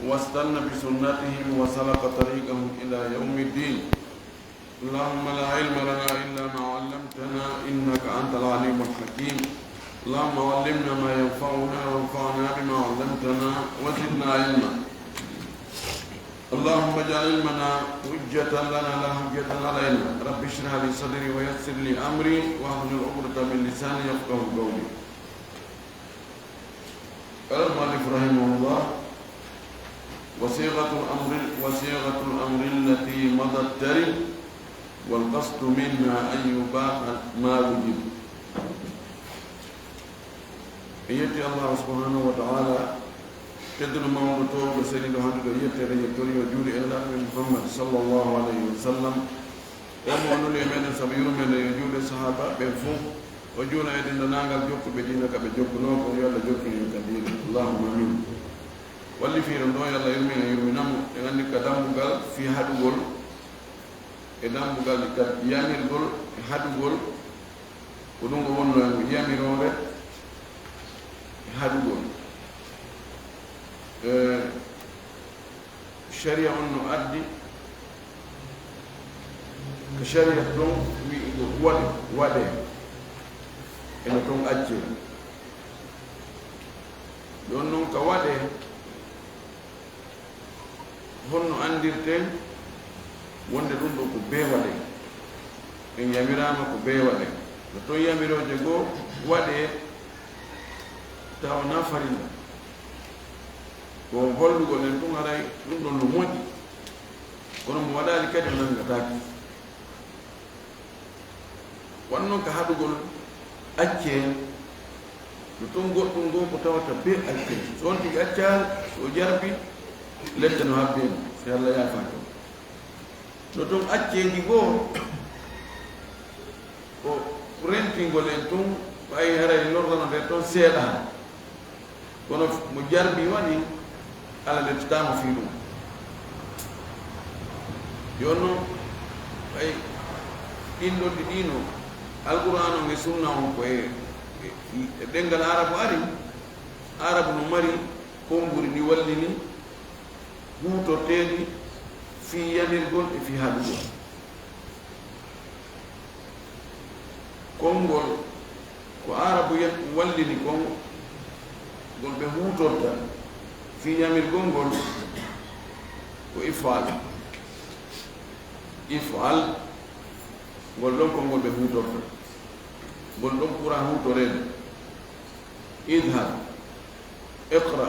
واستنى بسنتهم وسلك طريقهم إلى يوم الدين. اللهم لا علم لنا إلا ما علمتنا إنك أنت العليم الحكيم. اللهم علمنا ما ينفعنا وانفعنا بما علمتنا وزدنا علما. اللهم اجعل علمنا حجة لنا لا حجة علينا. رب اشرح لي صدري ويسر لي أمري واحلل عقدة من لساني يفقهوا قولي. قال المؤلف رحمه الله: وصيغة الأمر التي مضت تري والقصد منها أن يباح ما وجب. يأتي الله سبحانه وتعالى تدل موضوع وسيد هذا يأتي رجل يجول إلى محمد صلى الله عليه وسلم ومن اليمين سبيل من يجول الصحابة بفوق وجول أيضا نانغال جوك بدينك بجوك نوك ويلا جوك يكدين. اللهم آمين. واللي في رمضان يلا يرمي نام يعني كدام بقال في هذا قول كدام بقال يعني القول هذا قول ودون قول يعني روره هذا قول شريعة نؤدي كشريعة تون وده إنه تون أجل لأنه كوده honno andirten wonde ɗum ɗo ko bee waɗe en yamirama ko bee waɗe no toon yamiroje goo waɗe tawa na farilla ko hollugol en ɗum haray ɗum ɗon no moƴƴi kono mo waɗali kadi nangataki wannoon ko haɗugol acceen no toon goɗɗum goo ko tawata bee acceen so on tigi accal so jarbi ledde no habbima si Allah yafata no toon acceji goo ko rentingol en tun ɓayi haray lordano nde toon seeɗa kono mo jarbi waɗi ala lettitama fi ɗum jonno ɓay ɗinɗoɗi ɗino alqur'an o e sunna on koye ɗengal arabu ari arabu no mari konnguri ndi wallini huutorteeɗi fi yamirgol e fi haɗugol. konngol ko arabu wallini konngol ngol ɓe huutorta fi yamirgol ngol ko ifal ngol ɗon konngol ɓe huutorta ngol ɗon ɓura huutoreede. idhab iqra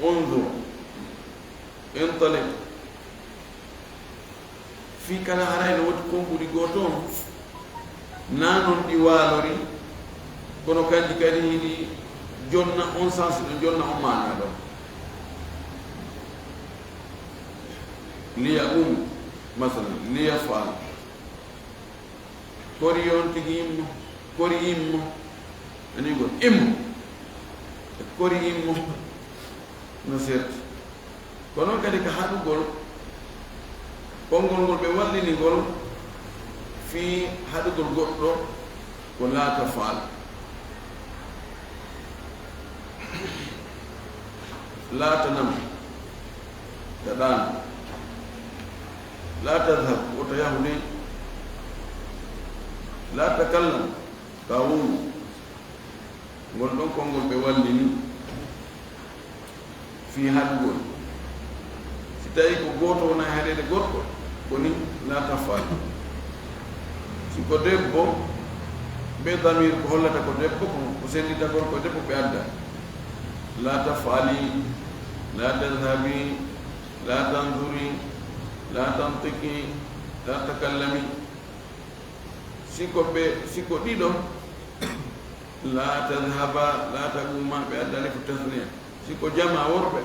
unzur انطلق في كلا هراي نوت كونغودي غوتون نانون دي والوري كونو كانجي كاني دي جonna on sens jonna on mana do liya masalan liya fal koriyon tigim koriyim ani go koriyim no set kono kadi ko haɗugol konngol ngol ɓe wallinigol fi haɗugol goɗɗo ko laata faal laata nam taɗano la tadhab woto yahude la takallam ka wuru ngol ɗon konngol ɓe wallini fi haɗugol tawi ko gooto wona heɗede goɗɗo koni laata faal si ko debbo be damir ko hollata ko debbo ko sendita gorko debbo ɓe adda laata faali la tadhabi la tanduri la tantiki la takallami siko ɗiɗo la tadhaba la taguma ɓe addani ko tasniya siko jama worɓe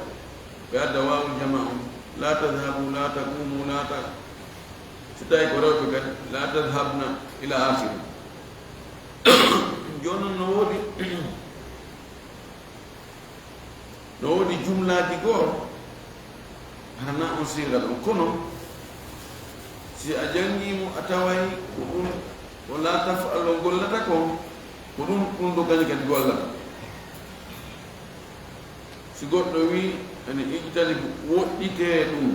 ɓe adda wawul jama on la tadhabu la taqumu la ta sitay ko rewɓe kadi la tadhabna ila akhiri jonon no woodi jumlaji goo hana on sigal on kono si a jangimo a taway ko ɗum ko la tafal o gollata ko ɗum ɗo kañum kadi gollata si goɗɗo wi ani ijtani woɗɗite ɗum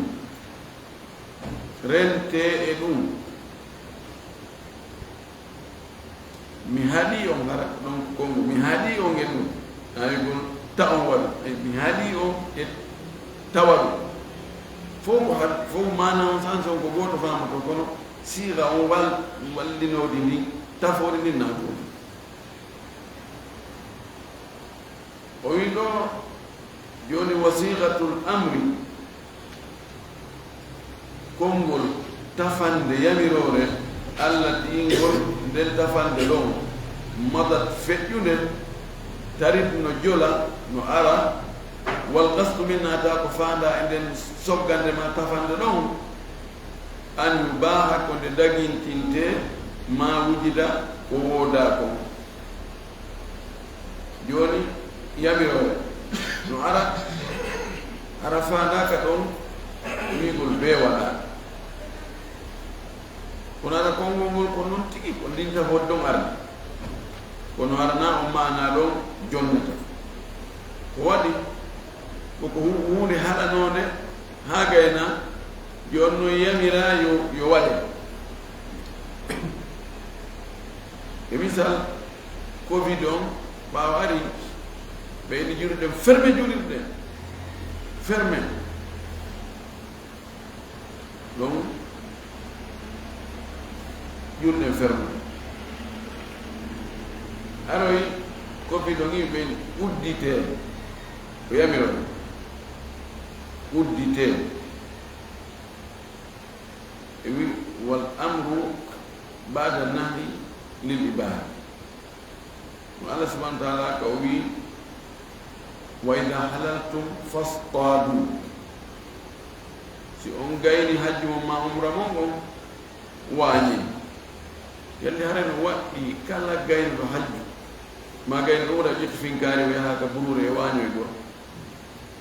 rente e ɗum mi haɗi on gara ɗon kongo mi haɗi on e ɗum ayigol ta on waɗu mi haɗi on e tawa ɗum fof mana on sanse on ko goto famato kono siira on wallinode ndi tafode ndi nawtoɗum o wi ɗo joni wasiqatul amri konngol tafande yamirore allah ɗingol nden tafande ɗon madat feƴƴude tarit no jola no ara wal qasdu min ata ko fanda e nden soggande ma tafande ɗon an yubaha ko nde dagintinte ma wujida ko wooda ko joni yamirore no ara fandaka ɗon wigol be waɗa kono ara konngol ngol ko noon tigi ko ndinta hoddon arde kono arana o mana ɗon jonnata ko waɗi koko hunde haɗanode ha gayna jonno yamira yo waɗe e misal covid on ɓawa ari ɓeyni juuriɗen ferme juurirɗen ferme donc juurɗen ferme aroy covid on i ɓeyni uddite ko yamirone uddite e wi wal amru bada nahi lil ibaha Allah subhanahu wa ta'ala ka wi wa idha halaltum fastadu si on gayni hajju ma umra mon wañi yalli hareno waɗɗi kala gayno hajju ma gayno ɗo waɗa ƴettu finkari o yaha ka bulure e wañoy goo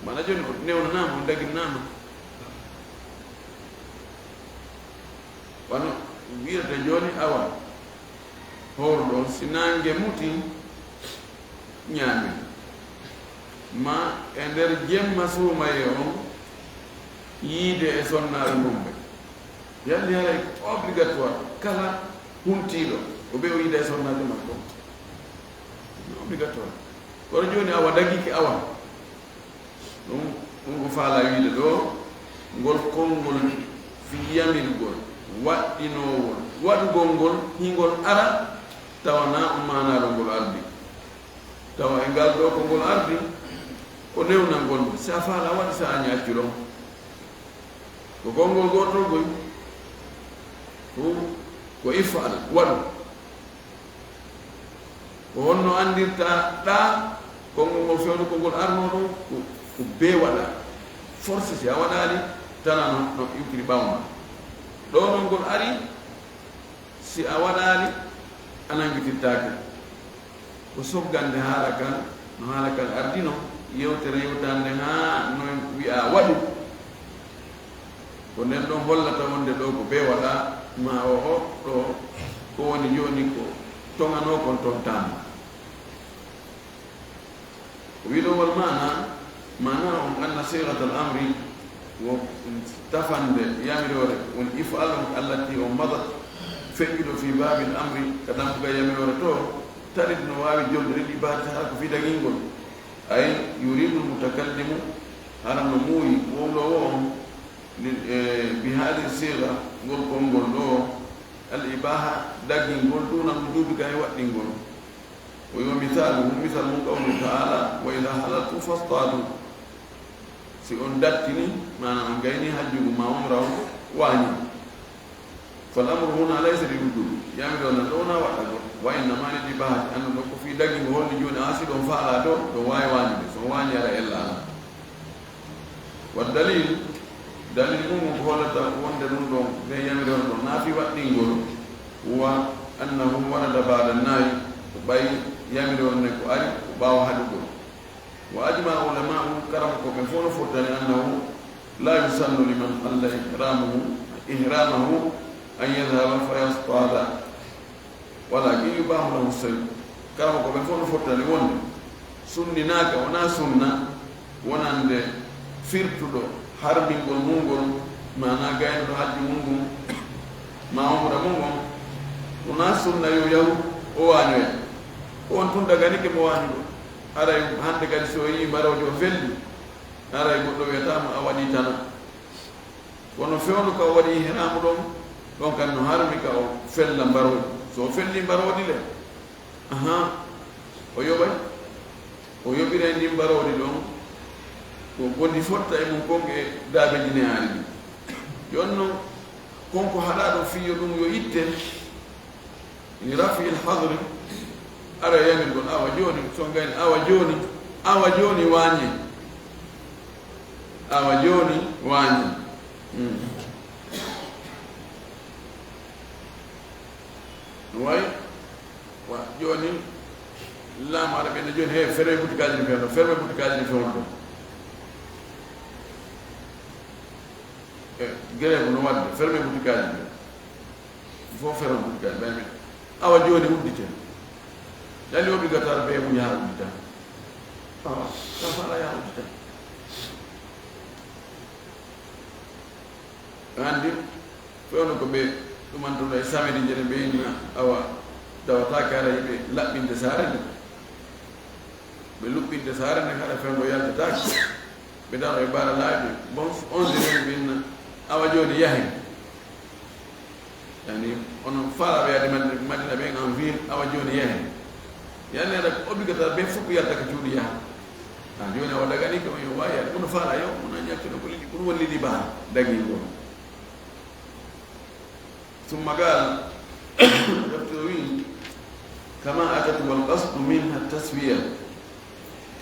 mana joni o newnanama o daginnama wano wiyata joni awa howrɗon si nangue muti ñaami ma e nder jemma suumaye on yiide e sonnare mumɓe yalli haray obligatoire kala huntiɗo ko ɓe o yiida e sonnade makko obligatoire kono joni awa dagiki awa ɗum ko faala wiide ɗo ngol konngol fiyamirgol waɗɗinowol waɗugol ngol hingol ara tawana o manaro ngol ardi tawa e ngal ɗo ko ngol ardi ko newnal ngol sa faala waɗi sa añi accuɗon ko konngol gotol goy ko ifal waɗu ko honno andirta ɗa konngol ngol fewno ko ngol arno ɗo ko be waɗa force si a waɗali tana no iwtiri ɓawma ɗo non ngol ari si a waɗali a nanguitirtake ko soggande haala kan no haala kan ardino yewtere yewtande ha no wiya waɗu ko nden ɗon hollata wonde ɗo ko be waɗa ma o ɗo ko woni joni ko tongano kon tontama ko wiɗowol mana on anna sirat al amri wo tafande yamirore woni ifal allati o madat feƴƴuɗo fi babil amri kadam koga yamirore to tarit no wawi jolɗiri ɗibate ha ko fidagingol ay yuridu lmutakallimu hara no muuyi wowlowo on bi hadi sira ngol konngol ɗo al ibaha daggingol ɗunal mo duubi ga e waɗɗingol o yo misalu misal mum qawlu taala wa ida halaltum fastadu si on dattini mana on gayni hajjugo ma umra o wañi fal amru huna laysa li wujudi yamiɗo nan ɗo na waɗa go wa innama li ibahati andu ɗo ko fi dagingo holni joni a si ɗon faala ɗo ɗo wawi wañude so wañi ara ellala wa dalil mum ko hollata wonde ɗum ɗon ɓe yamiɗon ɗon naafi waɗɗingol wa annahu warada bada nayi ko ɓayi yamiɗon ne ko ari ko ɓawa haɗugol wa ajma ulama'u karama ko ɓe fof no fottani annahu la yusannu liman alla ihramahu an yadhaba fa yastada walakin yubahu lahu sayr karama ko ɓe fof no fottani wonde sunninaka wona sunna wonande firtuɗo harbingol mungol mana gaynuɗo hajji mungum ma umra mungum wona sunna yo yahu o wañoya on tun daganike mo wañuɗo aray hande kadi so yi mbaroje o felli aray goɗɗo wiyatama a waɗi tana kono fewnu ka o waɗi ihramu ɗon ɗon kan no harmi ka o fella mbaroɗi so felli mbaroɗi le o yoɓay o yoɓire ndi mbaroɗi ɗon ko gondi fotta e mum konke daabe jineyaari ɗi jon noon konko haɗa ɗo fiyo ɗum yo itte ni rafi il hadre ara yamin gon awa joni so gayni awa joni wañe way wa joni laamaɗa ɓenne joni he ferme boutique ni fewno ferme boutique ni fewno ɗo grève no wadde ferme boutique ni il faut ferme boutique ɓayme awa joni uddite dali obligatoire ɓe mu yaha uddita sa fala yaha uddita andi fewno ko ɓe ɗumantoɗo e samedi jene ɓeyni awa dawata kara yiɓe laɓɓinde saare nde ɓe luɓɓinde saare nde haɗa fewno yaltataki ɓe dano e baara laaɓe bon 11 heures ɓinna awa joni yahen yani ono faala ɓeyade madina ɓen en ville awa joni yahen yani aɗa obligatoire ɓe fof yalta ko cuuɗi yaha joni awa dagani kama yo wawi yaade kono faala yo ona ñakkino ko liɗi kono walliɗi baha dagui ɗon ثم قال يفتوي كما أتت والقصد منها التسوية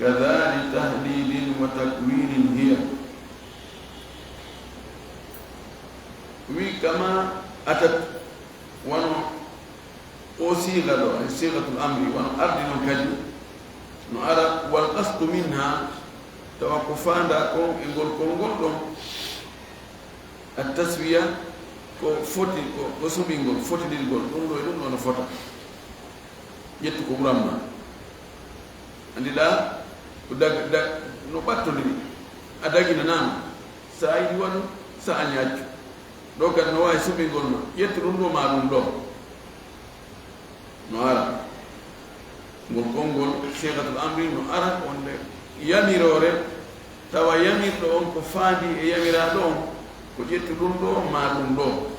كذلك تهديد وتكوين هي وي كما أتت وانو صيغة الأمر وانو أرض كجي نرى والقصد منها توقفان داكم إنقل كونغول التسوية ko foti ko subingol fotidirgol ɗum ɗo e ɗum ɗo no fota ƴettu ko ɓuranma andiɗa ko no ɓattodiri a daginanama sa yiɗi waɗu sa a ñaccu ɗo kadi no wawi subingol ma ƴettu ɗum ɗo ma ɗum ɗo no ara ngol konngol sekatul amri no ara onde yamirore tawa yamirɗo on ko faandi e yamiraɗo on ko ƴettu ɗum ɗo ma ɗum ɗo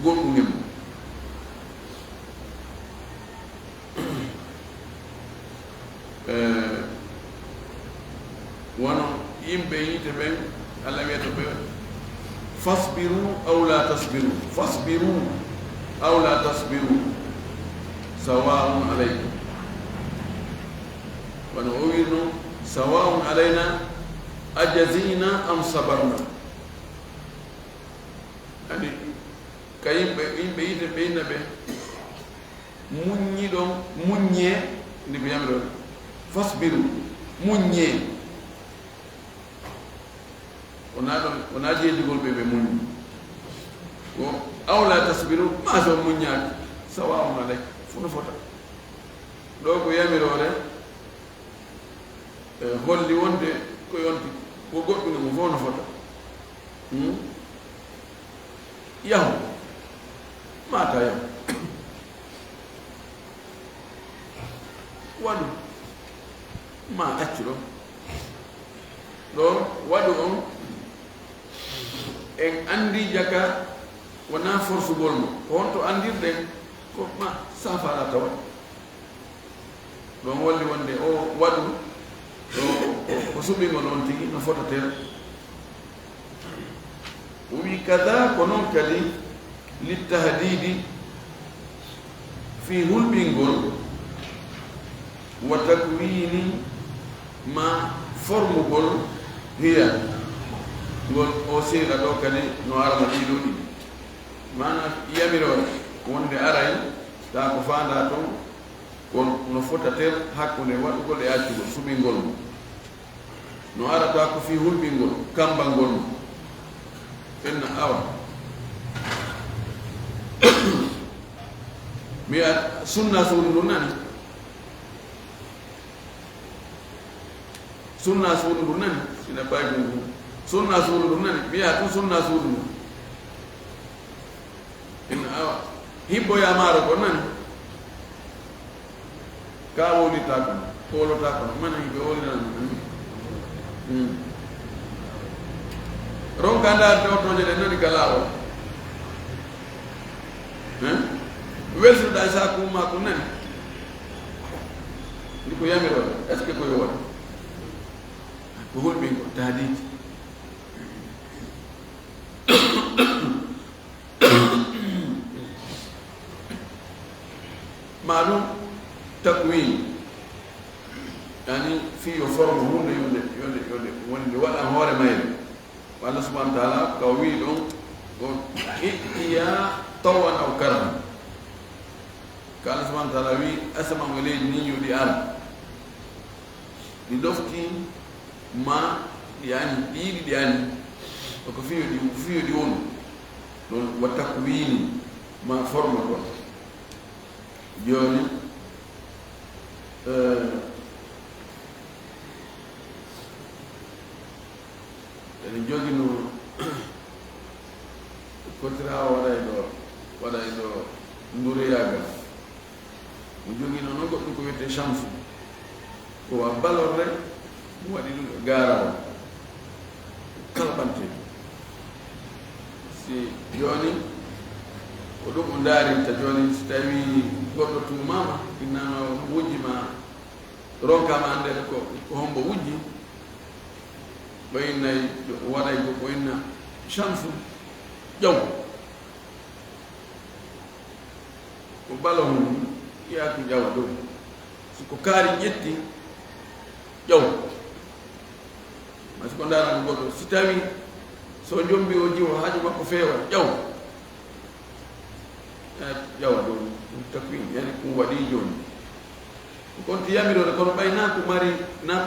goɗɗum ngem wono yimɓe yiite ɓen allah wiyata ɓe fasbiru aw la tasbiru sawaun alaykum wono o wi noon sawaun alayna ajazina am sabarna andi ka yimɓe yite ɓe yinna ɓe muññi ɗon muññee ndi ko yami ɗon fasbiru muññee wona jeedigol ɓe ɓe muññi ko awla tasbiru ma so muññaaki sawawna lek fu no fota ɗo ko yamirore holli wonde ko yonti ko goɗɗude mo fof no fota yahu mata yahu waɗu ma accu ɗo waɗu on en andi jaka wona forcegol mo ko honto andirɗen ko ma safara tawa ɗon walli wonde o waɗu ɗo ko suɓingol on tigi no fotatere wi kada ko noon kadi littahdidi fi hulɓingol wa takwini ma formugol hiya ngol o seeɗa ɗo kadi no arama ɗiɗo ɗiɗi mana yamirore wonde aray ta ko fanda toon no fotater hakkude waɗugol e accugol suɓingol mo no arata ko fi hulɓingol kambangol mo fenna awa mi sunna suudu ndu nani sina baygu ngu sunna suudu ɗum nani mbiya tu sunna suudu mum ina awa hibboyamaaro ko nani ka wolita kono koolota kono mana hiɓe wolinana ronka ndaar dewtoje ɗe nani ka laawol weltoɗa sa kumma ko nani ndi ko yamirode est ce que koye wona ko hulɓin ko taadiji maɗum takwin yani fiyo forme hunde yonde wonde waɗa hoore mayre Allah subhanahu wa ta'ala ka wi ɗon ko iya tawan aw karhan ka Allah subhanahu wa ta'ala wi asama mo leydi ni ñuuɗi ara ɗi ɗofti ma yani ɗiɗi ɗi ani oko fiyo ɗi wonu ɗon wa takwini ma forme kon joni ene jogino kotira waɗay ɗo nduriyagal mo jogino noon goɗɗum ko wiyete chamsu ko wa balorde mo waɗi ɗum e garawol kalɓante si joni ko ɗum o daarinta joni si tawi goɗɗo tumama innama wujjima ronkama andede ko hombo wujji ɓoyinnayi waɗay ko ɓoyinna chamsu ƴaw ko balo mum yiyako ƴawa ɗum siko kaari ƴetti ƴaw ma siko darano goɗɗo si tawi so jombi o jiwo haaju makko feewa ƴaw ƴawa ɗum ɗum takwin yani ɗum waɗi joni konti yamirode kono ɓay na ko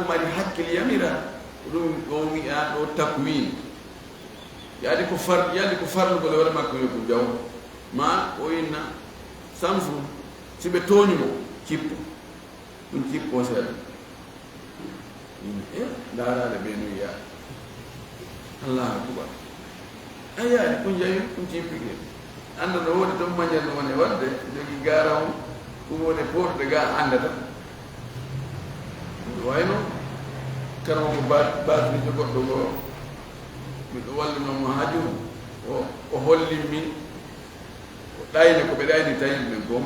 mari hakkille yamira ɗum o wi'a ɗo takwin yaadi ko farlugo le waɗa makko yo ko jaw ma o inna samsu si ɓe tooñumo cippo ɗum cippo seeɗa ndaarade ɓe no yiya allah akubar ayaadi ko jawi ɗum cippike anda no woni toon mañal no woni wadde jogii garam ɗum woni poorde ga andata wayno karama ko batinijo goɗɗo goo miɗo wallinomo haaju o hollinmi o ɗayni ko ɓe ɗayni tawin ɓe gom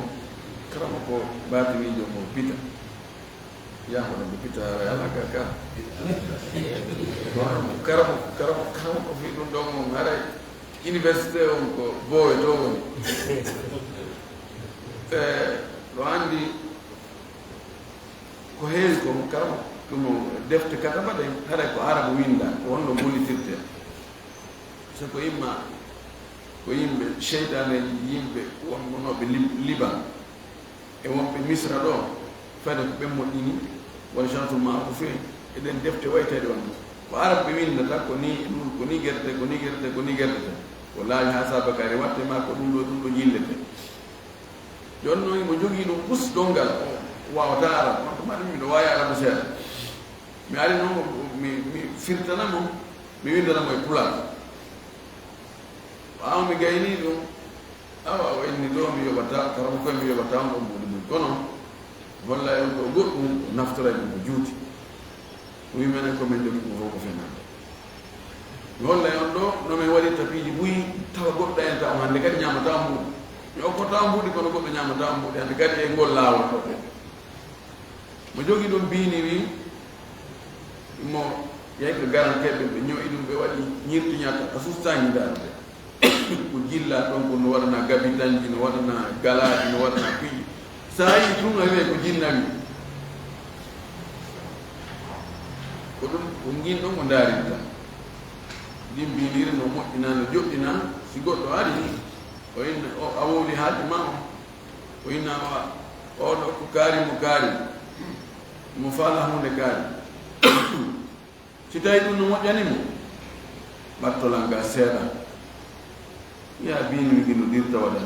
karama ko batinijo mo bita yahono ɓe bita alaka ka karama ko fi ɗum ɗon on haray université on ko boowe to woni ɗo andi ko heewi komo karama ɗum defte kata mbaɗa haɗa ko arabe winda ko wonno gollitirte so ko imma ko yimɓe cheytaneji yimɓe wonnoɓe liban e wonɓe misra ɗo fade ko ɓe moƴƴini won chantement ko fewi eɗen defte waytede on ko arabe windata ko ni ɗum ko ni guerte ko ni guerte ko ni guertete ko laawi ha sabakari watte ma ko ɗum ɗo jillete joni noon mo jogii ɗum ɓus dongal o wawata arab makko maɗum miɗo wawi arabe seeɗa mi ari noon mi firtanamo mi windanamo e pulaar ɓaawa mi gayni ɗum awa o inni ɗo mi yoɓata karama koye mi yoɓata on ɗon mbuɗi mum kono holla on ko goɗɗum naftora ɗum ko juuti wi menen komin jogi ɗum fof ko fenande mi holla on ɗo nomin waɗi tapiji ɓuyi tawa goɗɗo en taw hannde kadi ñamata mbuɗi mi okkota mbuɗi kono goɗɗo ñamata mbuɗi hannde kadi e ngol laawol ɗo mo jogi ɗum biini wi mo yeyi ko garankeɓe ɓe ñoyi ɗum ɓe waɗi ñirtiñata a sustañi darde ko jilla ɗon ko no waɗana gabitanji no waɗana galaɗi no waɗana piyi sa yi tun a wiye ko jinnawi ko ɗum ko gin ɗon ko daarinta ɗin mbiniri no moƴƴina no joɗɗina si goɗɗo ari o inna a wowli haaji ma o inna oɗo ko kaari mo faala hunde kaari si tawi ɗum no moƴƴanimo ɓattolal ngal seeɗa ya bini mi no dirta waɗa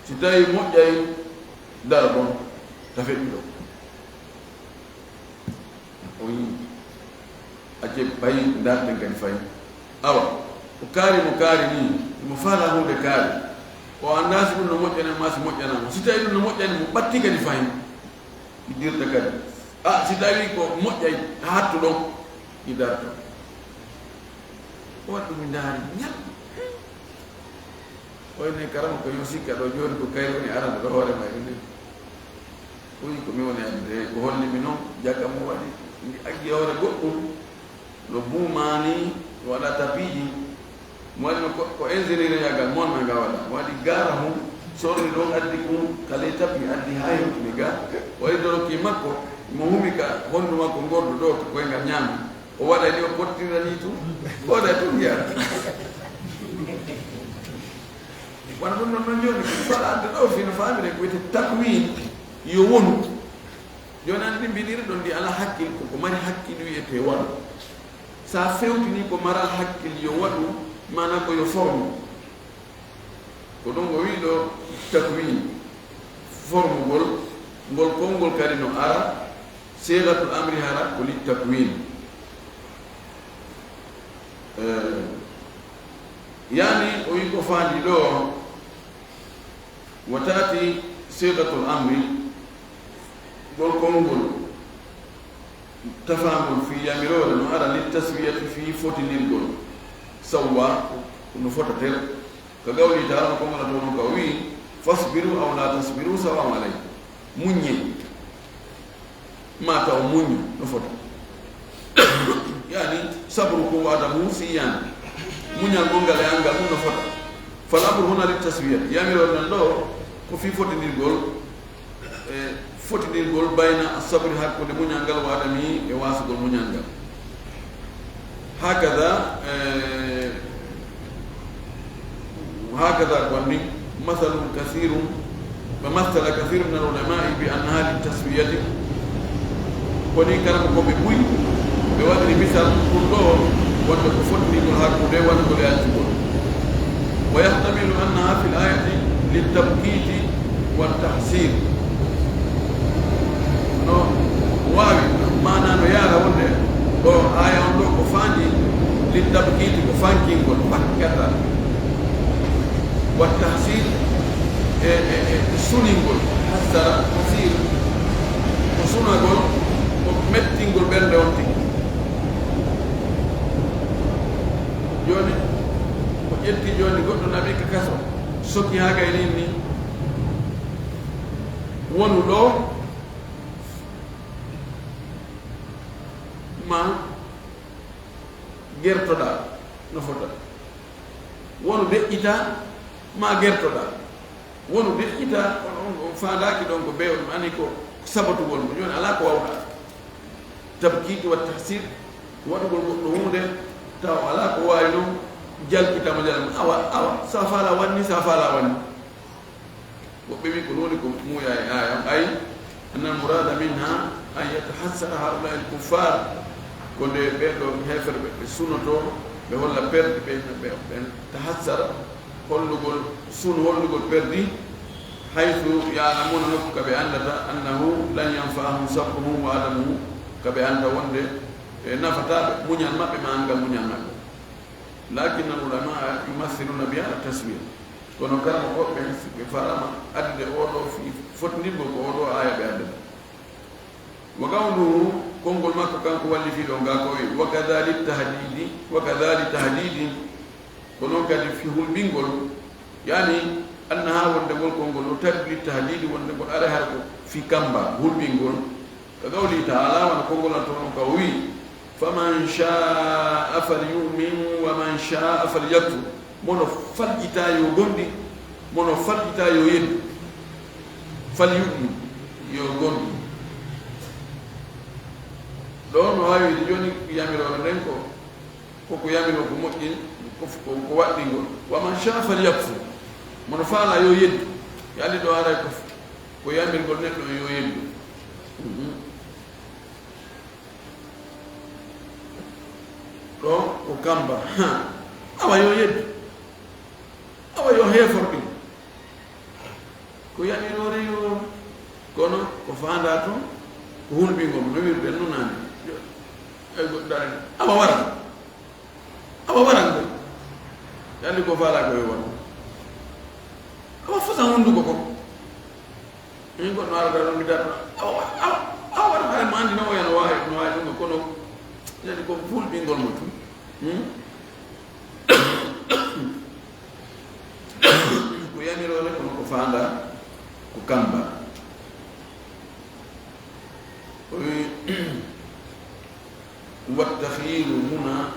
si tawi moƴƴay dara bon ta feƴƴi ɗo o yii aje bay ndar den kan fay awa ko kaari ni mo fala hunde kaari o andasi ɗum no moƴƴana ma si moƴƴanama si tawi ɗum no moƴƴani mo ɓatti kadi fayi idirta kadi si tawi ko moƴƴay hattu ɗon i darto o waɗi ɗum ndaari ñal oyne karama ko yo sikka ɗo joni ko kayri woni arande ɗo hoore ma ine oyi komi woni ande ko hollimi noon jagga mo waɗi ndi aggi hoore goɗɗum no buumani waɗa tapiji mo waɗino ko ingénieur yagal mon na nga waɗa mo waɗi gara mum sorni ɗon addi kum kala tapi addi ha hewtini ga o waɗi dorokki makko mo humi ka hondu makko gordu ɗo to koyngal ñaama o waɗa ni o pottirani tu oɗa tun jeyata wona ɗum noon joni faɗa adde ɗo fino famire ko wiyete takwin yo wonu joni andi mbiɗiri ɗon ndi ala hakkil koko mari hakkil wiyete waɗu sa fewtini ko maral hakkil yo waɗu mana ko yo forme ko ɗum o wi ɗo takwin forme ngol konngol kadi no ara sigatul amri hara ko li takwin yani o wi ko faandi ɗo watati sigatul amri ngol konngol tafangol fi yamirore no ara li taswiyati fi fotinirgol sawwa no fotatel ko gawli taala ko ngala toon ko wi fasbiru aw la tasbiru sawa alay munye ma taw munye no fota yani sabru ko adamu siyan munyal gongal e angal no fota falabru huna li taswiyat yamirore nan do ko fi fotinirgol fotinirgol bayna sabri hakkude muñangal wa adami e wasugol muñangal هكذا قلني مثل كثير ومثل كثير من العلماء بأنها للتسوية وني كلام كوبي بوي بوادر مثال كله وتكفني بالهكذا وتكفني ويحتمل أنها في الآية للتبكيت والتحسين no wawi mana no yaara wonde ɗo aya on ɗo ko fandi litabkiti ko fankingol bakkata wa tahsil e suningol hasara tasir ko sunagol ko mettingol ɓernde on tigi joni ko ƴetti joni goɗɗo naɓi ka kaso sokki ha gaynin ni wonu ɗo ma gertoɗa no fota wonu deƴƴita ma gertoɗa wonu deƴƴita on fandaki ɗon ko beew ɗum ani ko sabatugol mo joni ala ko wawɗa tabkiti wa tahsir waɗugol goɗɗo hunde taw ala ko wawi ɗum jalkitama jalam awa sa fala wanni woɓɓe wi ko noni ko muuya e aya ay anna al murada minha an yatahassara haula al kuffar ko nde ɓeɗo hefere ɓe sunoto ɓe holla perde ɓe tahassara hollugol perdi haythu yalamuna nokku kaɓe andata annahu lan yanfa'ahum sabruhum wa adamuhu kaɓe anda wonde nafataɓe muñal maɓɓe ma angal muñal maɓɓe lakin al ulama yumathiluna bi ala taswir kono kala woɓɓe ɓe farama addude oɗo fotinirgol ko oɗo aya ɓe addata wa qawluhu kongol makko kanko walli fiɗo nga ko wi wa kadhali tahdidi ko noon kadi fi hulɓingol yani annaha wonde ngol kongol no tabli tahdidi wonde ngol ara har ko fi kamba hulɓingol ko qawli taala wona kongol an toon ka wi faman sha'a falyumin wa man sha'a falyakfur mono falƴita yo gonɗi mono falƴita yo yeddu falyumin yo gonɗi ɗo no wawi joni yamirore nden koko yamiro ko moƴƴin ko waɗɗingol waman sha falyakfur mono faala yo yeddu yalli ɗo aray ko yamirgol neɗɗo yo yeddu ɗo ko kamba awa yo yeddu awa yo heeforɗin ko yamirore yo kono ko fanda toon ko hulɓingol no wirɗen nunani ay go dara aba waran ko yandi ko fala ko won aba fasa hundu ko ni ko no ara no mi dara aba waran ay mandi no yan waay no waay no ko no yandi ko ful bingol mutu ko yamiro le ko fanda ko kamba والتخيير هنا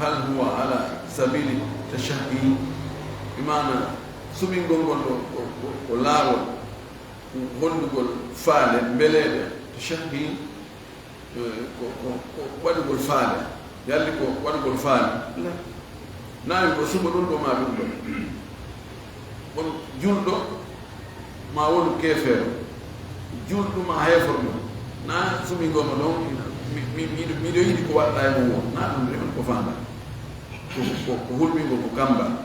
هل هو على سبيل التشهي بمعنى سبين غونغول ولاو غوندغول فال بلاد تشهي وادغول فال يالي كو وادغول فال لا ناي كو سوما دون ما دون bon juldo ma wonu kefero juldo ma hefor na sumi ngoma don mi do yidi ko wadda e mo na dum re ko fanda ko hulmi ko kamba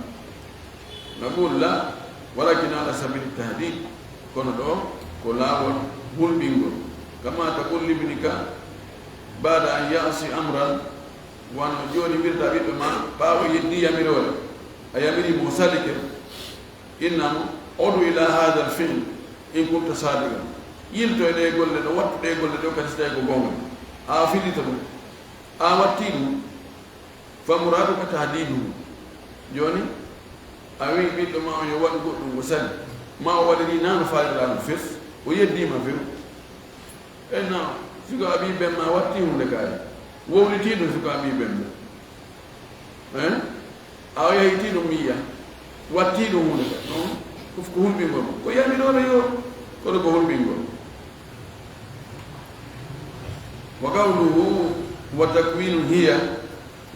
naqul la walakin ala sabil tahdid kono do ko lawol hulbingo kama taqul libnika bada an ya'si amran wa no joni mirda biddo ma bawo yeddi yamirole ayamiri musalike innam odu ila hadha al-film in kunta sadiqan yilto e golle do wattu de golle do kasi tay ko gonga a filita dum a watti dum fa muradu ka tahdidu joni awi biddo ma yo wadu goddum wasal ma wadani nan faala al fis o yeddi ma fi enna sugo abi ben ma watti hunde kay wowliti dum sugo abi ben a yayti dum miya watti dum hunde non ko hulbi ngol ko yami do yo ko do hulbi ngol وقوله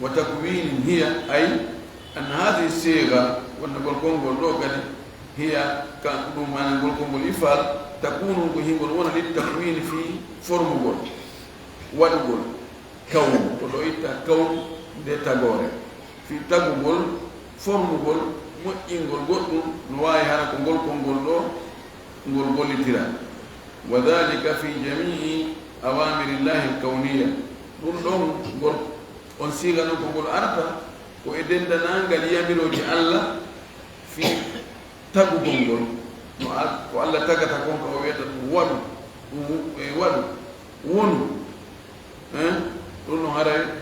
وتكوين هي أي أن هذه الصيغة ونقول كونغول لوكال هي كان بما نقول كونغول إفعال تكون بهيمون للتكوين في فورمول ونقول كون ولو إتا كون de tagore fi tagugol formugol mo ingol goddum no wawi hara ko ngol do ngol gollitira wa dhalika fi jami'i awamirillahi alkawniyya dum don gol on siga no ko gol arta ko e dendanangal yamiroji Allah fi tagugol gol no ko Allah tagata kon ko weta wadu wonu dum no haray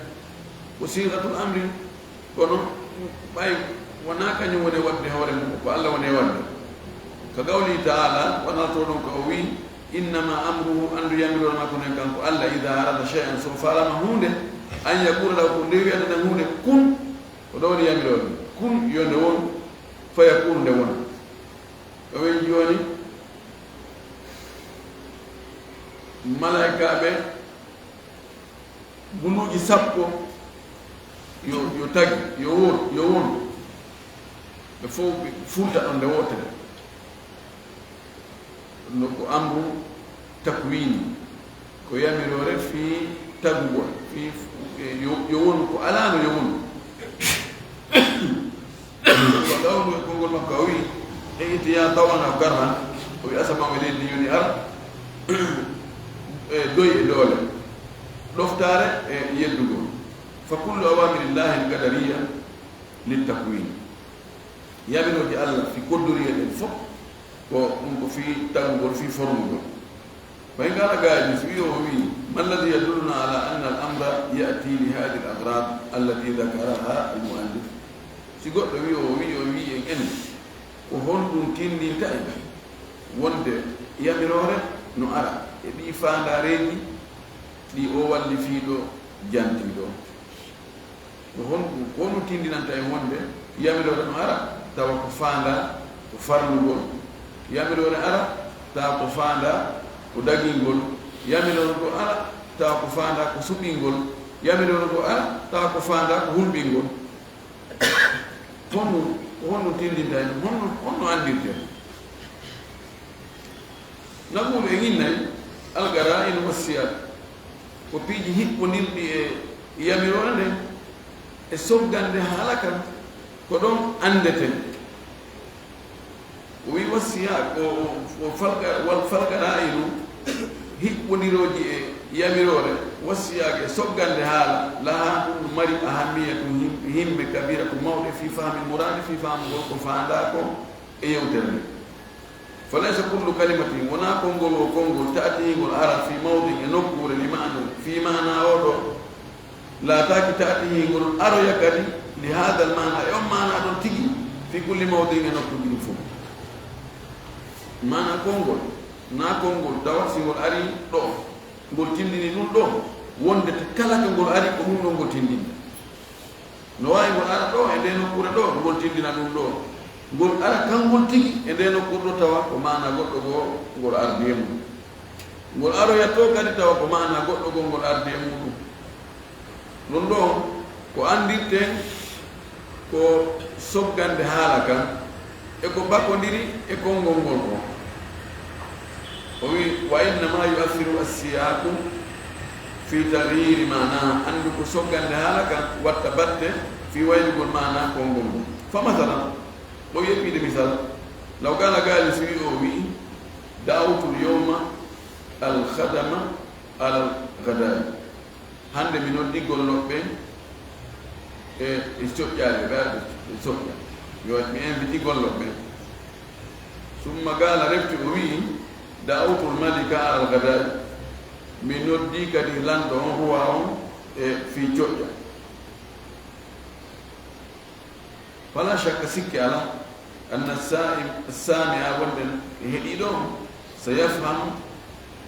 ko sigatul amri kono bay wana kanyu wone wadde hore ko Allah wone wadde ka gawli ta'ala wana to don ko wi إنما أمره أن يعمل ما كنا كان الله إذا أراد شيئا سوف فعل مهونة أن يقول له كن لي أنا مهونة كن ودور يعمل كن يندون فيكون دون وين جواني ملائكة به بنوجي سبكو يو تاج يوون بفوق فوتا on the water noko amru takwini ko yamirore fi tagugol fi yowon ko alano yowon wadawno ko gol makawi e itiya tawana garra o asama wele ni yoni ar doy e dole doftare e yeddugo fa kullu awamirillahi alqadariyya litakwin yamiro di Allah fi kodoriya den fop ko في تنقل في فرمه فإن قال قائل ما الذي يدلنا على أن الأمر يأتي لهذه الأغراض التي ذكرها المؤلف سيقول وي إن وهون ممكن دي تايب وند يمرور نؤرى دي فانداريني دي أول فيدو جانتي دو وهون ممكن دي نانتاي وند يمرور نؤرى تاو فاندا وفرلو yamiro ara ta ko fanda ko dagingol yamiro ko ara ta ko fanda ko subingol yamiro ko ara ta ko fanda ko hulbingol hono tindinda hono andirte nagul e ginnay algara in wasiyat ko piji hippondirdi e yamiro ande e sogande halaka ko don andete ويوسيا والفرق رائل هي ونيروجي yamirore wasiyage soggande haala laha ɗum mari ahamiyatu himɓe kabiratu mawɗe fi fahmi muradi fi famugol ko fanda ko e yewtere nde falaysa kullu kalimatin wona konngol o konngol taatihingol ara fi mawdin e nokkure limanu fi mana oɗo laataki taatihingol aroya kadi li hada l mana e on mana ɗon tigi fi kulli mawdin e nokkuji ɗum fof mana konngol na konngol tawa singol ari ɗo ngol tindini ɗum ɗo wonde kala ko ngol ari ko ɗum ɗo ngol tindini no wawi ngol ara ɗo e nde nokkure ɗo ngol tindina ɗum ɗo ngol ara kangol tigi e nde nokkure ɗo tawa ko mana goɗɗo goo ngol ardi e mum ngol aroyatto kadi tawa ko mana goɗɗo goo ngol ardi e muɗum ɗum ɗo ko andirte ko soggande haala kam e ko bakkodiri e konngol ngol ko o wi wa innama yuathiru assiyaku fi taghyiri mana andu ko soggande haala kam watta batte fi waylugol mana konngol ngol fa masalan ɗo yeɓɓide misal law gala gaali so wi o wi da'awtu lyawma alkhadama ala alghadai hande mi noddi golloɓɓe e coƴƴaade ɓeaɓe soƴƴa yo mi inviti golloɓɓe summa gaala refti o wi da'awtu lmalika ala alghadai mi noddi kadi lanɗo on ruwa on e fi coƴƴa fala shakka sikki ala anna السامع wonde heɗiɗo سيفهم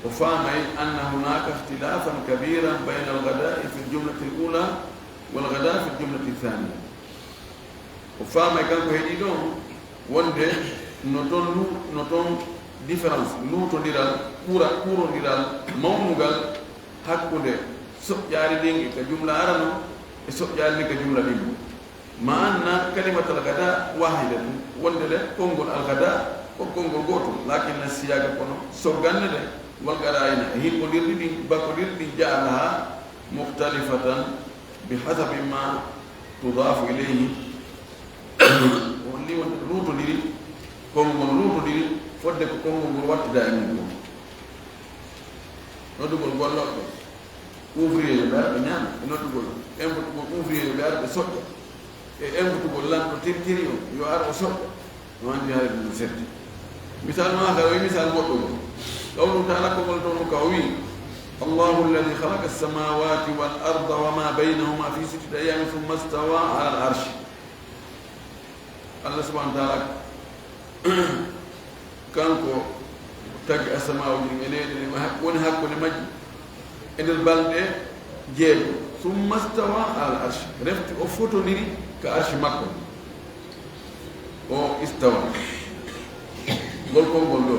وفامي أن هناك اختلافا كبيرا بين الغداء في الجملة الأولى والغداء في الجملة الثانية وفامي كان هيديدو وندي نوتون ديفرنس نوتو ديرال كورو ديرال مونوغال hakkunde soƴƴaari ɗin ka jumla arano e soƴƴaari ɗin ka jumla ɗin ma anna kalimatal gada wahidatu wonde de konngol algada ko konngol goto lakinna siyaga kono soggande de wal garayna hilmodirɗi ɗin bakkodirɗi ɗin jaalaha mukhtalifatan bihasabi ma tudafu ilayhi wonni wonde ruutodiri konngol ruutodiri fodde ko konngol ngol wattida e mum ko noddugol golloɓe ouvrier yo ɓe ara ɓe ñaama e noddugol invotugol ouvrier yo ɓe ara ɓe soƴƴa e invotugol lanɗo tirtiri o yo ara o soƴƴa no andi haade ɗum setti misal ma ka o wi misal goɗɗo go qawlu taala kogol toon ka o wi allahu alladi halaka alsamawati wal arda wa ma baynahuma fi sittati ayamin thumma stawa ala al arshi allah subahana taala kanko taggi asamawji ɗin e leyɗe ɗe woni hakkude majji e nder balɗe jeeɗo summa stawa ala arshi refti o fotodiri ka arshi makko o istawa ngol konngol ɗo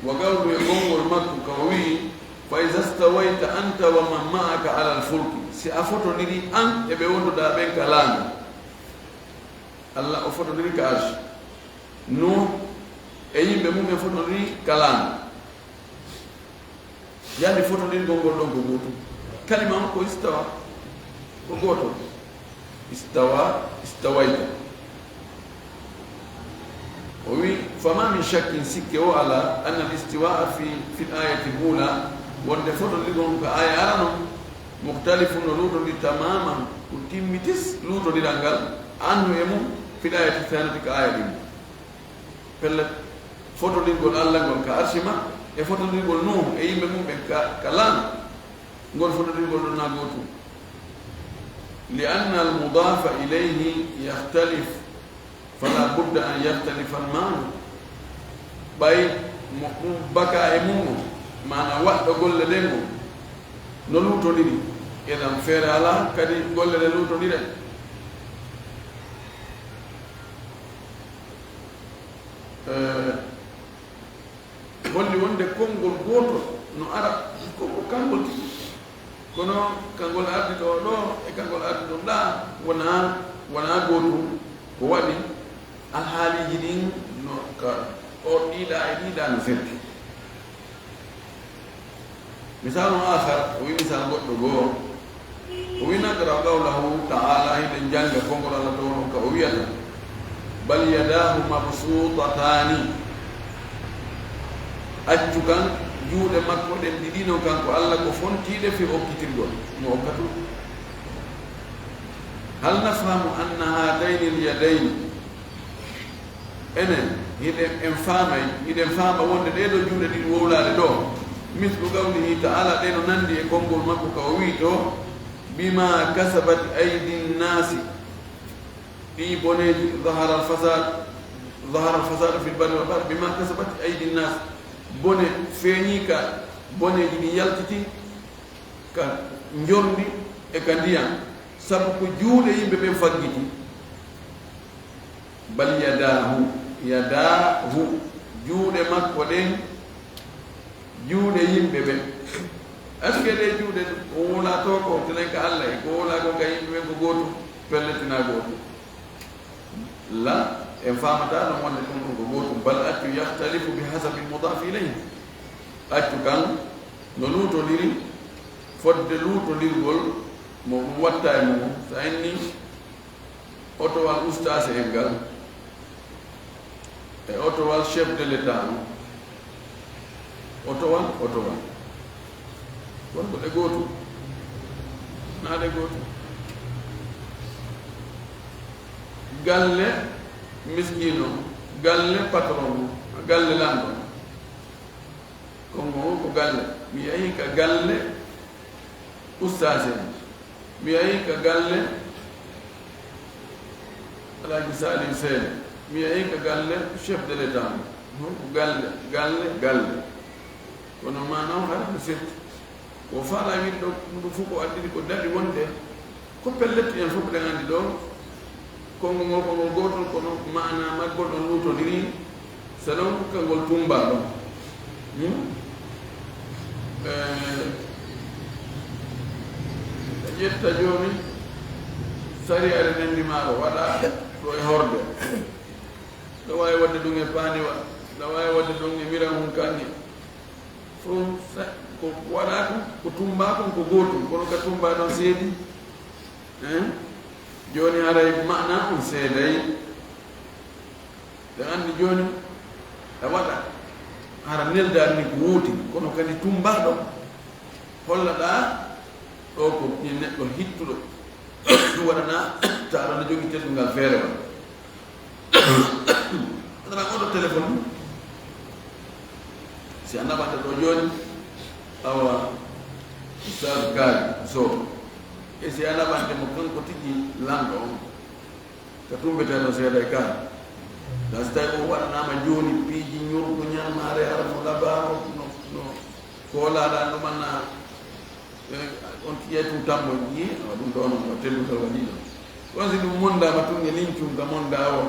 wa gawdu e konngol makko ka o wii fa iza stawayta anta wa man ma'aka ala alfulki si a fotodiri an e ɓe wonduɗa ɓen ka laami allah o fotodiri ka arshi no e yimɓe mum e fotodiri kalama yandi fotodiri gongol ɗon ko gotum kalima on ko istawa ko goto istawayta o wi fama min shakkin sikke o ala anna al istiwaa fi l ayati l ula wonde fotodiri gon ko aya arano mukhtalifun no luutodi tamaman ko timmitis luutodiral ngal annu e mum fi l ayati thanati ko aya ɗin pellet fotodirgol allah ngol ka arshi makko e fotodirgol nuh e yimɓe mum ɓe ka laana ngol fotodirgol ɗon na gootum li anna al mudafa ilayhi yahtalif fala budda an yahtalifa al manu ɓay mo ɗum baka e mum o mana waɗɗo golle ɗen o no luutodiri eɗan feere ala kadi golle ɗe luutodiren holli wonde konngol gooto no ara koko kangol tigi kono kangol ardi ɗo ɗo e kangol ardi ɗo ɗa wona gootum ko waɗi alhaaliji ɗin no ka o ɗiɗa e ɗiɗa no fetti misal no ahar o wi misal goɗɗo goo o wi naqra qawlahu taala hiɗen janga konngol allah to on ka o wiyata bal yadahu mabsutatani accu kan juuɗe makko ɗen ɗiɗino kanko Allah ko fontiɗe fi okkitirgol mo okkatu hal nafhamu anna hadaini lyadaini enen hiɗen faama wonde ɗeɗo juuɗe ɗiɗi wowlade ɗo mislu qawlihi taala ɗeno nandi e konngol makko ka o wi to bima kasabat aydi nnasi ɗi boneji zahara alfasad fi lbarri wal bahri bima kasabat aydi nnas bone feeñi ka boneji ɗi yaltiti ka jorndi e ka ndiyam sabu ko juuɗe yimɓe ɓen faggiti bal yadahu juuɗe makko ɗen juuɗe yimɓe ɓen aske ɗe juuɗe o wona to ko tenen ka Allah e ko wona ko ka yimɓe ɓen ko gooto pelletina gooto la en famata no wonde ɗum ɗum ko gootum bal accu yahtalifu bi hasabi lmudafi ilayhi accu kan no luutodiri fodde luutodirgol mo ɗum watta e mum so enni otowal ustase en ngal e otowal chef de l'état otowal wonko ɗe gootum naa ɗe gootum galle miskino galle patron galle lanɗo kongo ko galle mi yehi ka galle ustase mi yehi ka galle alaji salim seene mi yehi ka galle chef de l'état ko galle kono manam haɗa setti ko faala wiɗi ɗo ɗum fof ko addiri ko daɗi wonde ko pelletti en fof ɗen anndi ɗo kongo ngol ko ngol gootol kono mana maggol ɗon luutodiri selon kangol tumba ɗon ƴetta jooni sari are nendimaaɗo waɗa ɗo e horde ɗo waawi waɗde ɗum e paaniwa ɗo waawi waɗde ɗum e miran hun kanni fof ko waɗa ko tumba kon ko gootum kono ka tumba ɗon seedi jooni haray mana on seeday ɗe anndi jooni a waɗa hara neldaani ni ko wooti kono kadi tumbaɗo hollaɗa ɗo ko ni neɗɗo hittuɗo ɗum waɗana ta aɗa jogii teddungal feere wa adana oɗo téléphone si a naɓata ɗo jooni awa ustad gaari so e si a naɓante mo kanko tigi lanɗo on ka tumbeteɗo seeɗa e kaari da so tawi o waɗanama jooni piiji ñurgo ñamare ara mo labaro no koolaɗa ɗumanna on ƴeytum tambo ji awa ɗum ɗo noon ko tellutal waɗi ɗo on si ɗum mondama tun e lincum ka monda o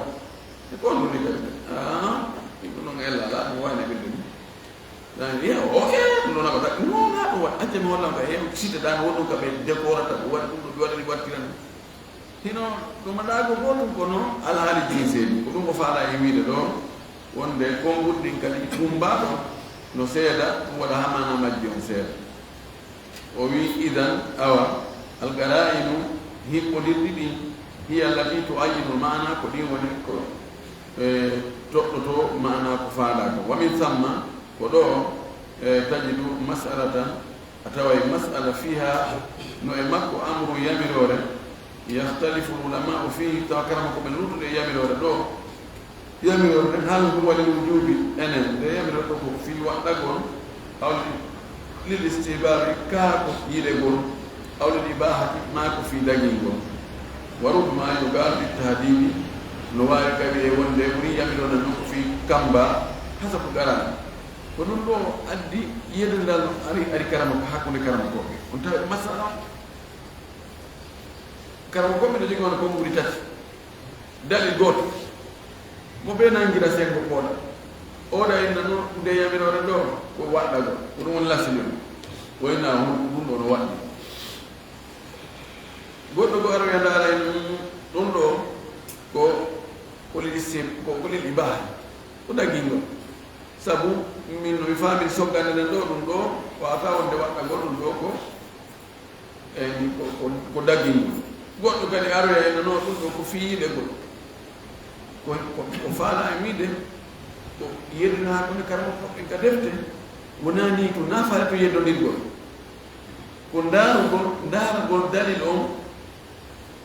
e ko ɗum ni kadi ɗum noon ella ala ɗum wayne ɓilde ɗum ɗan o ɗum ɗo naɓata nona ɗum waɗ accami hollam ka heew siteɗano woɗɗum ka ɓe décorata ɓe waɗi ɗum ɗo ɓe waɗani wattiran hino ɗumaɗago gotum kono alhaali jigi seedi ko ɗum ko faala e wiide ɗo wonde konngurɗin kadi tumbaɗo no seeɗa ɗum waɗa hamana majji on seeɗa o wi idan awa algarainu hiɓɓodirɗi ɗin hiya allati to ayinu mana ko ɗin woni ko toɗɗoto mana ko faala ko wamin samma ko ɗo tajidu masalatan a tawa masala fiha no e makko amru yamirore yahtalifu ulamau fihi tawa karama ko ɓe lutuɗe yamirore ɗo yamirore ɗen haala ɗum waɗi ɗum juubi enen nde yamirore ɗo ko fi waɗɗagol hawli lil istibari kaa ko yiɗegol hawlil ibahati ma ko fi dagingol warubma yogal bittahdidi no wawi kawi e wonde ɓuri yamirore ɗum ko fi kamba hasa ko garani ko ɗum ɗo addi yedendal ari karama ko hakkude karama koɓe on tawi masala karama koɓe no jogi wona ko ɓuri tati dali gooto mo ɓe nangira sengo pooɗa oɗa inna noon nde yamirore ɗo ko waɗɗago ko ɗum woni lasini ɗum woyna ɗum ɗo no waɗɗi goɗɗo go aroya ndaara en ɗum ɗo ko kolil ibahi ko ɗagingol sabu min no mi faamiri soggande nden ɗo ɗum ɗo wawata wonde waɗɗagol ɗum ɗo ko ko daggingol goɗɗo kadi aroya ena noon ɗum ɗo ko fiyiɗegol ko faala e wiide ko yeddina hakkunde karama koɓɓen ka defte wonani to nafaare to yeddondirgol ko ndaarugol dalil on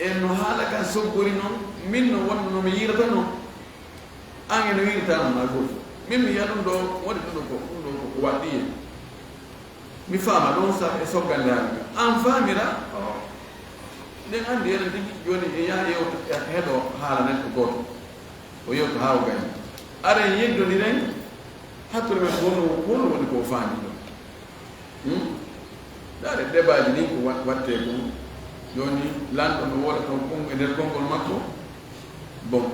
en no haala kan soggori noon min no wonno nomi yirata noon an eno wiritano ma goto min mi yiya ɗum ɗo waɗi ɗum ɗo ko waɗɗi en mi faama ɗon sa e soggande haalga an faamira nden anndi enen tigi joni e yaha yewto heɗo haala neɗɗo gooto o yewto haa o gayni ara en yeddodiren hakkude men wonno woni ko faami ɗo daare débat ji ni ko watte ko joni lanɗo no woɗa toon e nder konngol makko bon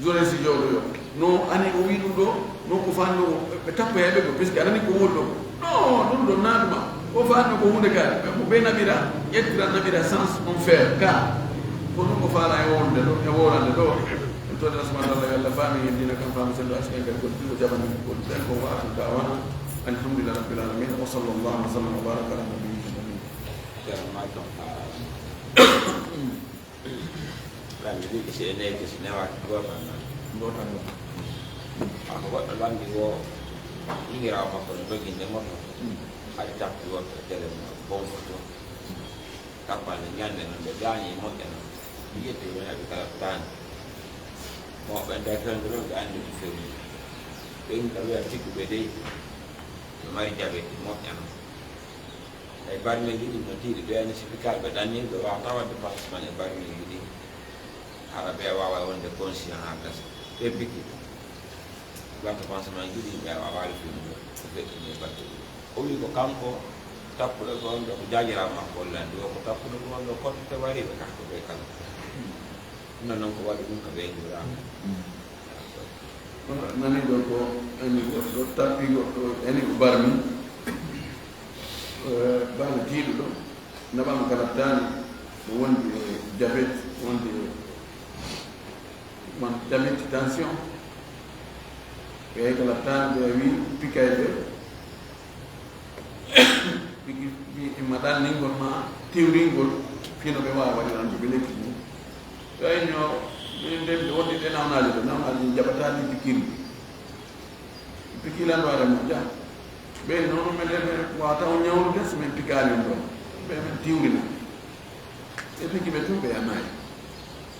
journaliste jowɗo yo no ani o wi ɗum ɗo non ko fanno ɓe tappa heɓe ko puisque aɗani ko woɗɗo non ɗum ɗo naaduma o fanno ko hunde kaari mo ɓe naɓira ƴettira naɓira sens on faire ka ko ɗum ko faala e wonde ɗo e worande ɗo ɗum toon subhanallah yo allah faami hen dina kam faami sendo askan kadi ko ɗiɗo jaɓani ko ɗen ko waatu dawana alhamdulillah rabbil alamin wa sallallahu wa sallam wa baraka ala nabiyyina lambi ɗi si ene kesi newaki gotan ako goɗɗo lambi o hirawo makko no doginde moto haɗi tappi woto télé bon photo tappande ñande noon ɓe gaañi moƴƴa noon yetti men aɓe kala daani mo ɓe ndetenɗo ɗon ɓe anndi ɗo fewi ɓe yimɓe wiya tiggu ɓe dey ɓe mari jaɓe moƴƴa noon eyi barmeji ɗi no tiiɗi ɓe ani sifikaɓe ɓe ɗanni ɓe wawata wadde pansement e barmeji ɗi haɗa ɓe wawa wonde conscient ha gasa ɓe biki watta pansement ji ɗi ɓe wawa alfini ko feƴƴini e batte ɗi o wi ko kanko tappuɗo ko on ɗo ko jajirawo makko hollandi o ko tappuɗo ko on ɗo kotte wariɓe kakko ɓe kala ɗum noon ko waɗi ɗum ko ɓeyndirama nani ɗo ko eni goɗɗo tappi goɗɗo eni ko barmi bala tiiɗo ɗo naɓama kala tani no wondi e diabète wondi man diabète tension ɓe kala tani ɓe wi pikayɓe ɓi imma ɗanningol ma tiwringol fino ɓe wawa waɗirande ɓe lekki mum ɓeyño nden wondi ɗe nawnaji ɗo nawnaji jaɓatani pikirɗi pikilan waɗa mo jam ɓe noon meɗen wawata o ñawlude so min pikalen ɗon ɓe men tiwrina e piki ɓe tun ɓe yanayi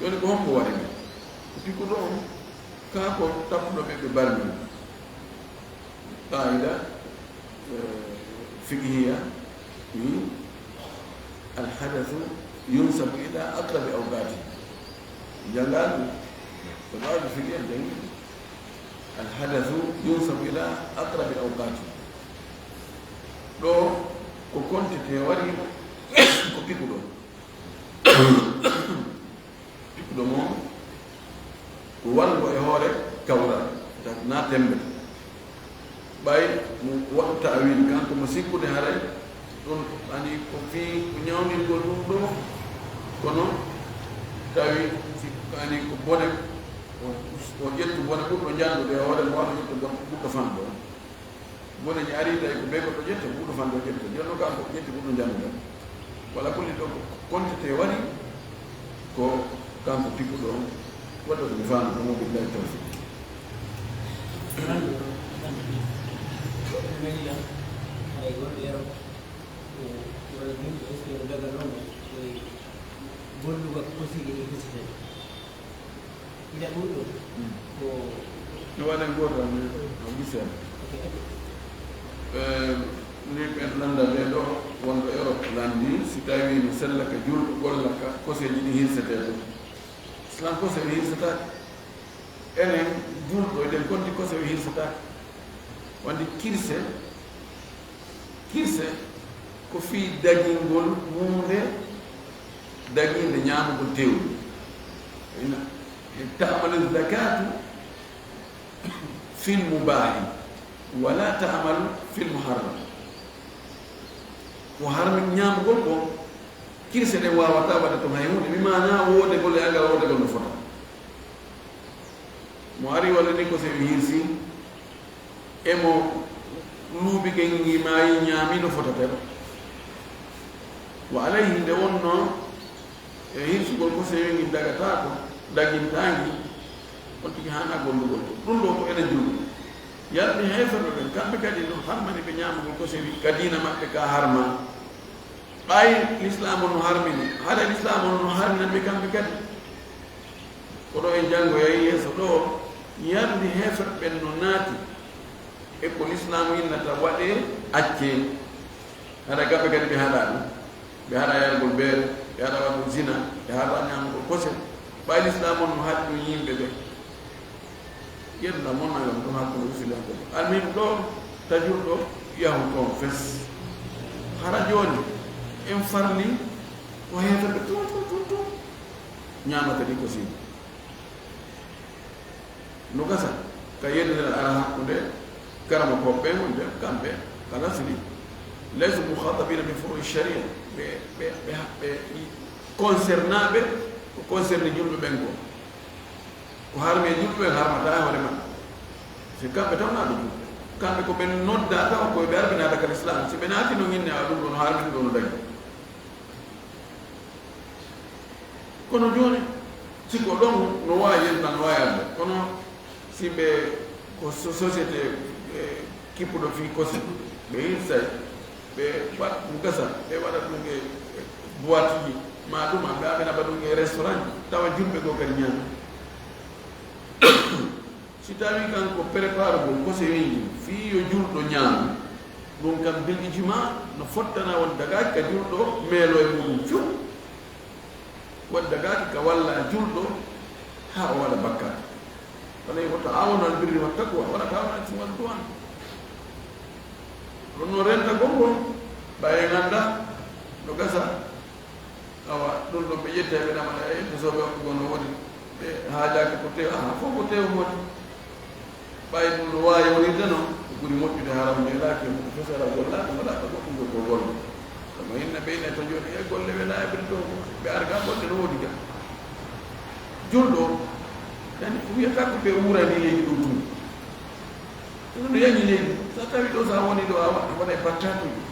joni ko hombo waɗi men pikkuɗo on ka ko tappuɗo ɓe ɓe barmi qaida fiqhiya ni alhadathu yunsabu ila aqrabi awqati jangaɗu ko ɗawde fiqhiya jangi alhadathu yunsabu ila aqrabi awqati ɗo ko kontite wari ko pikuɗo pikuɗo moom ko walgo e hoore kawral na tembete ɓay mo waɗu tawil kanko mo sikkude haray ɗum ani ko fii ko ñawnirgol ɗum ɗo kono tawi ani ko bone o ƴettu bone ɓurɗo jandude e hoore mo waɗa ƴettu ɓurɗo fanɗo bone ñi ari tawi ko ɓe goɗɗo ƴetta ɓurɗo fanɗo ƴetta jonno kanko ƴetti ɓurɗo jandude walla kulli ɗo kontite wari ko kanko pikkuɗo on waɗɗo ɗum fanɗo ɗum o billahi tawfiq no waɗen goto tan o giseen ni ɓen landa ɓe ɗo wonɗo Europe landi si tawi no sellaka julɗo gollaka koseji ɗi hirsete ɗum islam kose ɓe hirsatake enen julɗo eɗen konti kose ɓe hirsatake wande kirse ko fii dagingol hunde daginde ñamugol tewɗu ta'malu zakatu fil mubahi wala ta'malu fil muharram ko harmi ñamugol ko kirse ɗe wawata waɗa toon hay hunde mi mana wode golle agal wode gol no fota mo ari walla ni ko sewi hirsi emo luuɓi gengi mayi ñaami no fotatero wa alayhi nde wonno e hirsugol ko sewi ngi dagata ko dagintangi on tigi hana gollugol to ɗum ɗo ko ene julɗo yalni heferɓe ɓen kamɓe kadi no harmani ɓe ñamagol ko sewi kadina maɓɓe ka harma ɓay l'islamu no harmini haɗa l'islamu no harminanɓe kamɓe kadi koɗo e janngo yahi yeeso ɗo yalni heferɓe ɓen no naati e ko l'islamu innata waɗe acce haɗa kamɓe kadi ɓe haɗa ɗum ɓe haɗa yargol beere ɓe haɗa waɗum zina ɓe haɗa ñamgol kose ɓay l'islamu no haɗi ɗum yimɓe ɓe yedda monnagam ɗum hakkude usilanko almin ɗo tajurɗo yahu toon fes hara jooni en farli ko heeferɓe to ñamata ɗi ko siidi no gasa ka yeddeten ara hakkude karama koɓɓe wonde kamɓe kala sili laysu mukhatabina bi furui sharia ɓe concernaɓe ko concerne julɓe ɓen ko harmi e julɓe ɓen harmata e hoore maɓɓe si kamɓe tawnaɗo julɓe kamɓe ko ɓe nodda taw koye ɓe arɓe naata ka l'islam si ɓe naati no ginne a ɗum ɗo no harmi ɗum ɗo no dagi kono jooni siko ɗon no wawi yenta no wawi arde kono si ɓe ko société kippuɗo fi kosi ɓe hirsay ɓe waɗ ɗum gasa ɓe waɗa ɗum e boite ji ma ɗuma ɓe aɓe naɓa ɗum e restaurant tawa julɓe goo kadi ñaami si tawi kanko prépare gol kose weñi fii yo julɗo ñaamu ɗum kam bil ijma no fottana won dagaki ka julɗo meelo e muɗum few won dagaki ka walla julɗo ha o waɗa bakkat wonay woto awano al birri wa taqwa wona tawna ismal duwan ɗon no renta gongol ɓaye ganda no gasa awa ɗum ɗo ɓe ƴetta ɓe ɗamaɗa e desoɓe waɓɓe gono woni ɓe haajaki ko tew aha fof ko tew moti ɓayi ɗum no wawi wonirde noon ko ɓuri moƴƴude haram meelaki ko fesara gollaɗe waɗaɓe goɗɗum ko golle kono hinne ɓeyne to joni e golle wela e ɓeɗe to ɓe arga golle no woodi ga julɗo yani wiyata ko ɓe urani leydi ɗum tum ɗum no yañi leydi sa tawi ɗo sa woni ɗo a waɗa e battatuji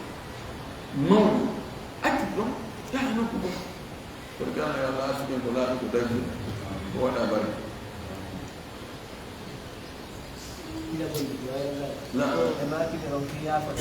mawɗi accu ɗon yaha nokku goo kono gana yo allah arsuɗen ko laaɓi ko daggi ko waɗa bari لا ما كده لو في عفوا